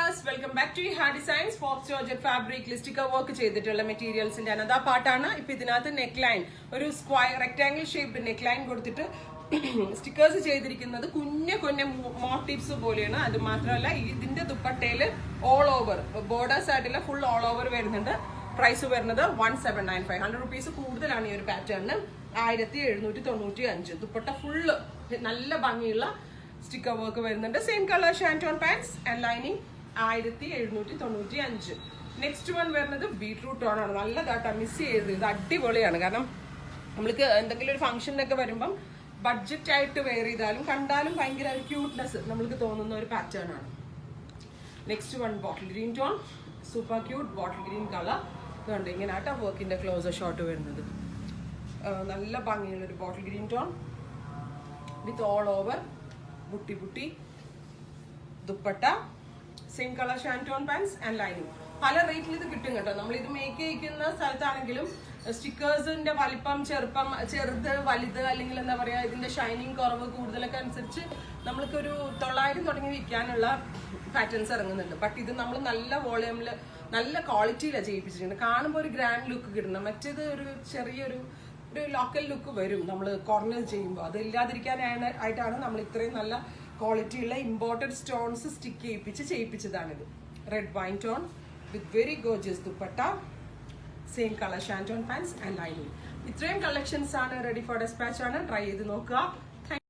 viewers, welcome back to Hard Designs. Fox Georgette fabric sticker work ചെയ്തിട്ടുള്ള മെറ്റീരിയൽസിന്റെ അനദാ പാർട്ടാണ്. ഇപ്പൊ ഇതിനകത്ത് നെക്ക് ലൈൻ ഒരു square rectangle shape neck line കൊടുത്തിട്ട് സ്റ്റിക്കേഴ്സ് ചെയ്തിരിക്കുന്നത് കുഞ്ഞ കുഞ്ഞ മോട്ടീവ്സ് പോലെയാണ്. അത് മാത്രമല്ല ഇതിന്റെ ദുപ്പട്ടയിൽ ഓൾ ഓവർ ബോർഡേഴ്സ് ആയിട്ടുള്ള ഫുൾ ഓൾ ഓവർ വരുന്നുണ്ട്. പ്രൈസ് വരുന്നത് 1795. 100 rupees കൂടുതലാണ് ഈ ഒരു പാറ്റേണിന്. 1795. ദുപ്പട്ട ഫുള്ള് നല്ല ഭംഗിയുള്ള സ്റ്റിക്കർ വർക്ക് വരുന്നുണ്ട്. Same colour shantoon pants and lining. 1795. Next one വരുന്നത് ബീട്രൂട്ട് ടോൺ ആണ്. നല്ലതാട്ടോ, മിസ് ചെയ്ത്. ഇത് അടിപൊളിയാണ്. കാരണം നമ്മൾക്ക് എന്തെങ്കിലും ഒരു ഫംഗ്ഷനൊക്കെ വരുമ്പം ബഡ്ജറ്റ് ആയിട്ട് വെയർ ചെയ്താലും കണ്ടാലും ഭയങ്കര ക്യൂട്ട്നെസ് നമ്മൾക്ക് തോന്നുന്ന ഒരു പാറ്റേൺ ആണ്. Next one bottle green tone. Super cute bottle green colour. ഇതുണ്ട് ഇങ്ങനെ ആട്ടോ വർക്കിന്റെ ക്ലോസർ ഷോട്ട് വരുന്നത്. നല്ല ഭംഗിയുള്ളൊരു bottle green tone with all over booti booti dupatta. Same colour shantoon pants and lining. പല റേറ്റിൽ ഇത് കിട്ടും കേട്ടോ. നമ്മൾ ഇത് മേക്ക് ചെയ്യിക്കുന്ന സ്ഥലത്താണെങ്കിലും സ്റ്റിക്കേഴ്സിന്റെ വലിപ്പം ചെറുത് വലുത് അല്ലെങ്കിൽ എന്താ പറയാ ഇതിന്റെ ഷൈനിങ് കുറവ് കൂടുതലൊക്കെ അനുസരിച്ച് നമ്മൾക്കൊരു 900 തുടങ്ങി വിൽക്കാനുള്ള പാറ്റേൺസ് ഇറങ്ങുന്നുണ്ട്. ബട്ട് ഇത് നമ്മൾ നല്ല വോളിയമിൽ നല്ല ക്വാളിറ്റിയിലാണ് ചെയ്യിപ്പിച്ചിട്ടുണ്ട്. കാണുമ്പോൾ ഒരു ഗ്രാൻഡ് ലുക്ക് കിട്ടണം. മറ്റേത് ഒരു ചെറിയൊരു ലോക്കൽ ലുക്ക് വരും നമ്മൾ കോർണർ ചെയ്യുമ്പോൾ. അത് ഇല്ലാതിരിക്കാനായിട്ടാണ് നമ്മൾ ഇത്രയും നല്ല ക്വാളിറ്റിയുള്ള ഇമ്പോർട്ടഡ് സ്റ്റോൺസ് സ്റ്റിക്ക് ചെയ്യിപ്പിച്ചതാണിത്. Red wine tone with very gorgeous dupatta. Same colour shantoon pants and lining. ഇത്രയും കളക്ഷൻസ് ആണ് റെഡി ഫോർ ഡെസ്പാച്ച് ആണ്. ട്രൈ ചെയ്ത് നോക്കുക.